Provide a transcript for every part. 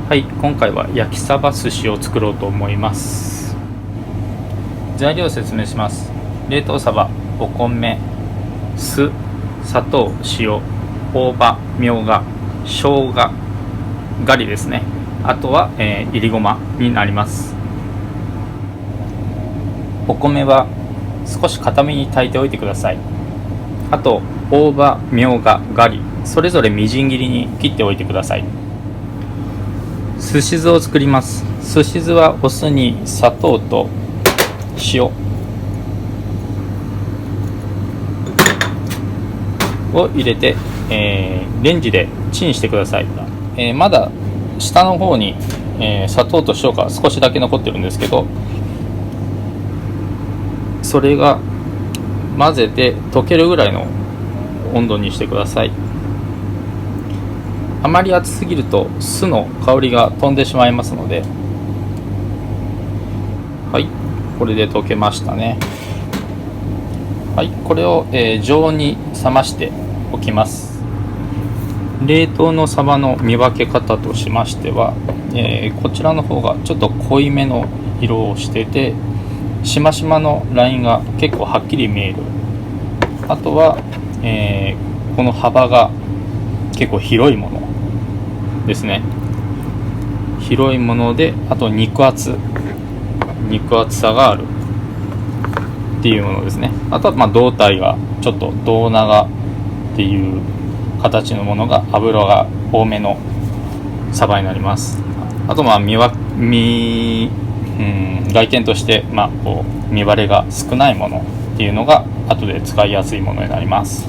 はい、今回は焼きサバ寿司を作ろうと思います。材料を説明します。冷凍サバ、お米、酢、砂糖、塩、大葉、みょうが、生姜、ガリですね。あとは、いりごまになります。お米は少し固めに炊いておいてください。あと大葉、みょうが、ガリ、それぞれみじん切りに切っておいてください。すし酢を作ります。すし酢はお酢に砂糖と塩を入れて、レンジでチンしてください。まだ下の方に、砂糖と塩が少しだけ残ってるんですけど、それが混ぜて溶けるぐらいの温度にしてください。あまり熱すぎると酢の香りが飛んでしまいますので、はい、これで溶けましたね。はい、これを、常温に冷ましておきます。冷凍のサバの見分け方としましては、こちらの方がちょっと濃いめの色をしてて、しましまのラインが結構はっきり見える。あとは、この幅が結構広いものですね。広いもので、あと肉厚さがあるっていうものですね。あとは胴体がちょっと胴長っていう形のものが脂が多めのサバになります。あと外見としてこう見割れが少ないものっていうのが後で使いやすいものになります。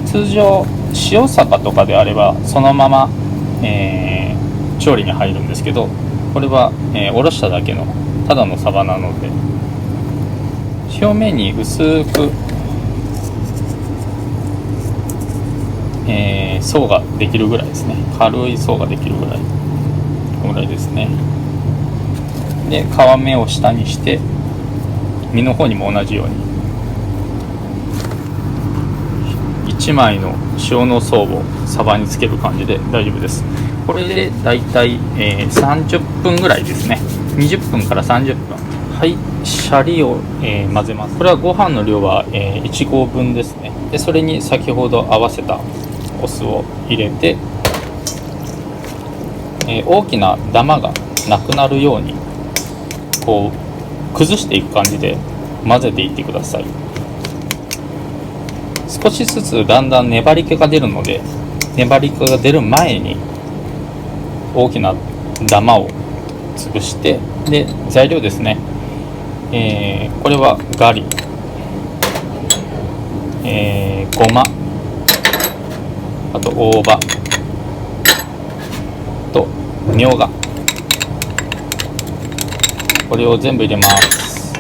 通常塩サバとかであればそのまま、調理に入るんですけど、これは、おろしただけのただのサバなので、表面に薄く、層ができるぐらいですね。軽い層ができるぐらいですね。で、皮目を下にして身の方にも同じように1枚の塩の層をサバにつける感じで大丈夫です。これでだいたい30分ぐらいですね。20分から30分。はい、シャリを、混ぜます。これはご飯の量は、1合分ですね。でそれに先ほど合わせたお酢を入れて、大きなダマがなくなるようにこう崩していく感じで混ぜていってください。少しずつだんだん粘り気が出るので、粘り気が出る前に大きなダマを潰して、で材料ですね、これはガリ、ごま、あと大葉とみょうが、これを全部入れます。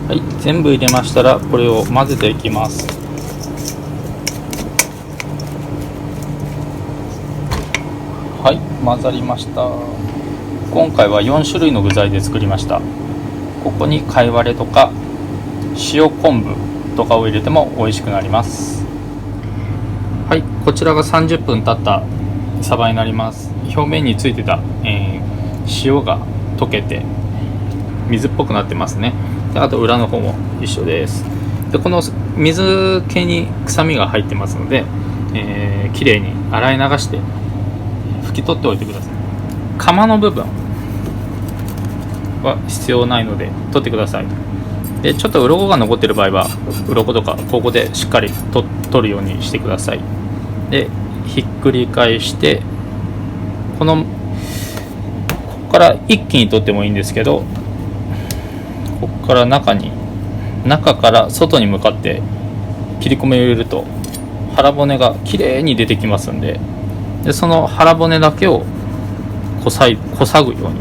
はい、全部入れましたらこれを混ぜていきます。はい、混ざりました。今回は4種類の具材で作りました。ここに貝割れとか塩昆布とかを入れても美味しくなります。はい、こちらが30分経ったサバになります。表面についてた、塩が溶けて水っぽくなってますね。であと裏の方も一緒です。でこの水気に臭みが入ってますので、きれいに洗い流して拭き取っておいてください。釜の部分は必要ないので取ってください。でちょっと鱗が残っている場合は鱗とかここでしっかり取るようにしてください。でひっくり返して、ここから一気に取ってもいいんですけど、ここから中から外に向かって切り込みを入れると腹骨がきれいに出てきますんで、その腹骨だけをこさぐように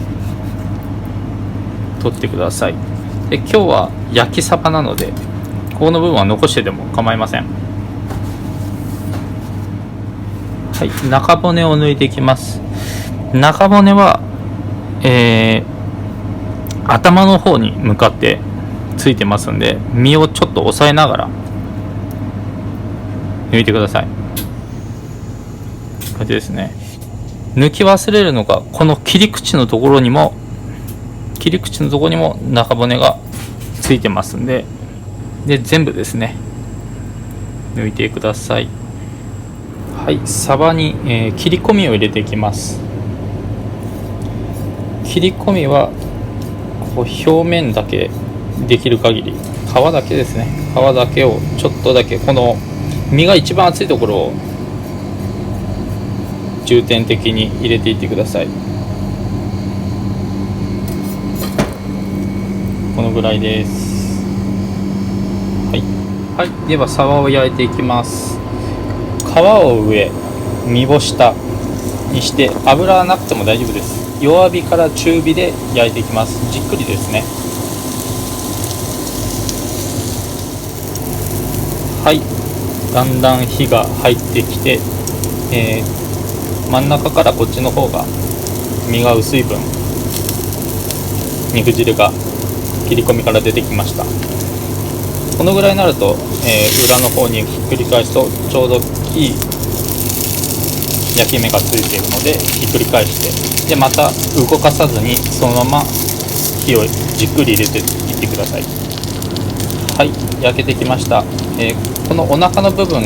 取ってください。で今日は焼きサバなのでここの部分は残してでも構いません。はい、中骨を抜いていきます。中骨は、頭の方に向かってついてますんで、身をちょっと押さえながら抜いてください。これですね。抜き忘れるのが、この切り口のところにも中骨がついてますんで、全部ですね抜いてください。はい、サバに、切り込みを入れていきます。切り込みはこう表面だけ、できる限り皮だけですね、皮だけをちょっとだけ、この身が一番厚いところを重点的に入れていってください。このぐらいです。はい、ではサバを焼いていきます。皮を上、身を下にして、油はなくても大丈夫です。弱火から中火で焼いていきます。じっくりですね。はい、だんだん火が入ってきて、真ん中からこっちの方が身が薄い分、肉汁が切り込みから出てきました。このぐらいになると、裏の方にひっくり返すとちょうどいい焼き目がついているので、ひっくり返して、でまた動かさずにそのまま火をじっくり入れていってください。はい、焼けてきました。このお腹の部分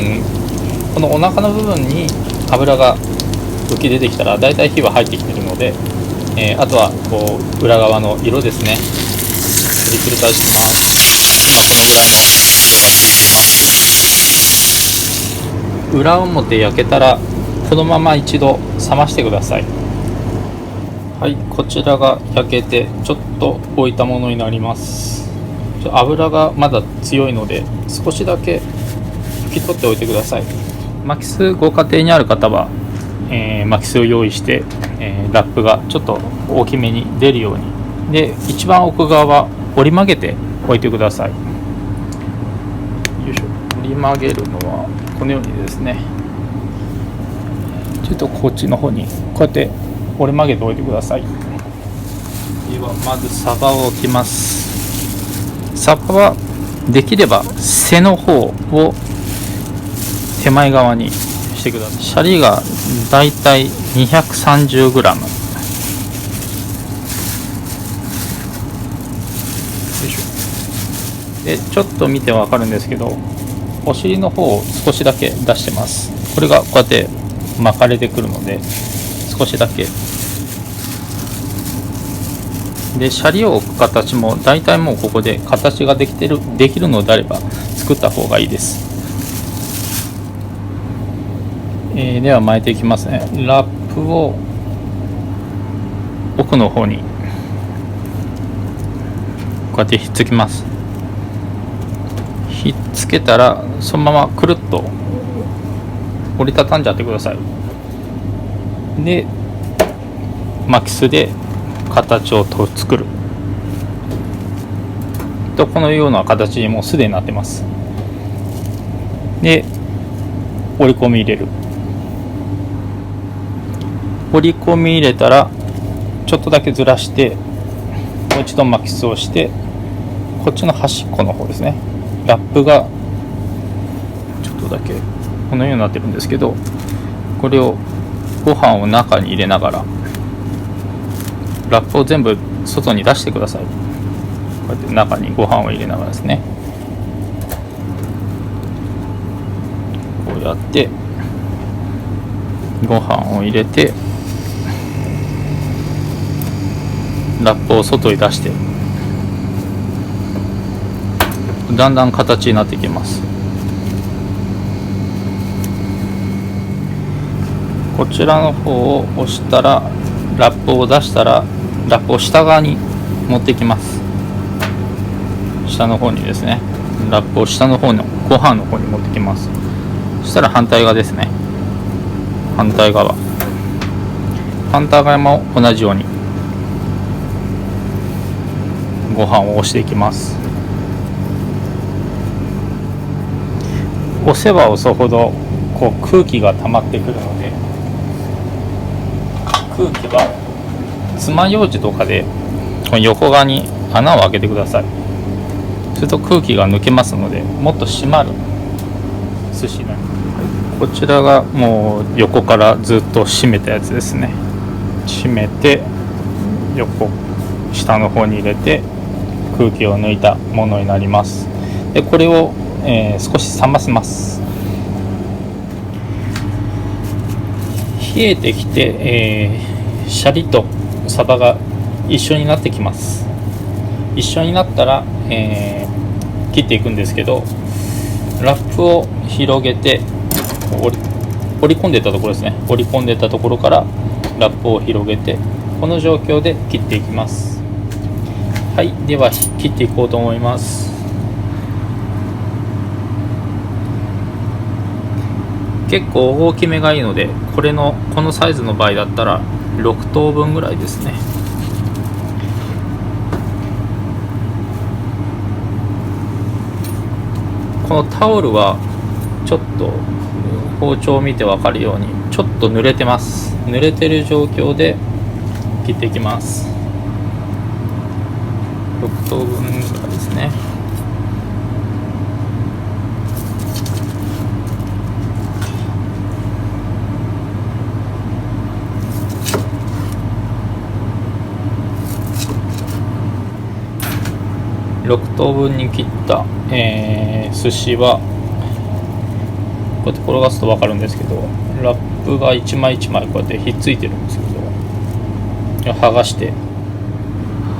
に油が浮き出てきたら、だいたい火は入ってきているので、あとはこう裏側の色ですね、ひっくり返してます。今このぐらいの色がついています。裏表焼けたらこのまま一度冷ましてください。はい、こちらが焼けてちょっと置いたものになります。油がまだ強いので少しだけ拭き取っておいてください。巻きすご家庭にある方は、巻きすを用意して、ラップがちょっと大きめに出るように、で一番奥側は折り曲げておいてください。よいしょ。折り曲げるのはこのようにですね、ちょっとこっちの方にこうやって折り曲げておいてください。ではまずサバを置きます。サバはできれば背の方を手前側にしてください。シャリがだいたい 230g。 でちょっと見てわかるんですけど、お尻の方を少しだけ出してます。これがこうやって巻かれてくるので、少しだけで、シャリを置く形もだいたいもうここで形ができるのであれば作った方がいいです。では巻いていきますね。ラップを奥の方にこうやってひっつきます。ひっつけたらそのままくるっと折りたたんじゃってください。で巻きすで形を作ると、このような形にもうすでになってます。で折り込み入れる。折り込み入れたらちょっとだけずらして、もう一度巻きすをして、こっちの端っこの方ですね、ラップがちょっとだけこのようになってるんですけど、これをご飯を中に入れながらラップを全部外に出してください。こうやって中にご飯を入れながらですね、こうやってご飯を入れてラップを外に出して、だんだん形になってきます。こちらの方を押したら、ラップを出したらラップを下側に持ってきます。下の方にですね、ラップを下の方のご飯の方に持ってきます。そしたら反対側ですね、反対側も同じようにご飯を押していきます。押せば押すほどこう空気が溜まってくるので、空気は爪楊枝とかでこの横側に穴を開けてください。すると空気が抜けますので、もっと締まる寿司になります。ここちらがもう横からずっと締めたやつですね。締めて横下の方に入れて空気を抜いたものになります。でこれを、少し冷ませます。冷えてきて、シャリとサバが一緒になってきます。一緒になったら、切っていくんですけど、ラップを広げて折り込んでたところですね。折り込んでたところからラップを広げて、この状況で切っていきます。はい、では切っていこうと思います。結構大きめがいいので、このサイズの場合だったら6等分ぐらいですね。このタオルはちょっと包丁を見て分かるようにちょっと濡れてます。濡れてる状況で切っていきます。6等分ぐらいですね。6等分に切った、寿司はこうやって転がすと分かるんですけど、ラップが一枚一枚こうやってひっついてるんですけど、剥がして、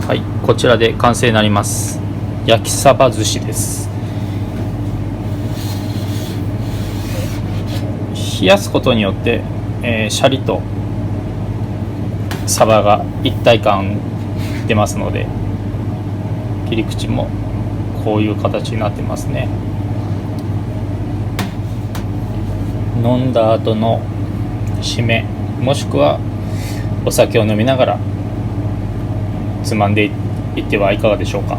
はい、こちらで完成になります。焼きサバ寿司です。冷やすことによって、シャリとサバが一体感出ますので、切り口もこういう形になってますね。飲んだ後の締め、もしくはお酒を飲みながらつまんでいってはいかがでしょうか。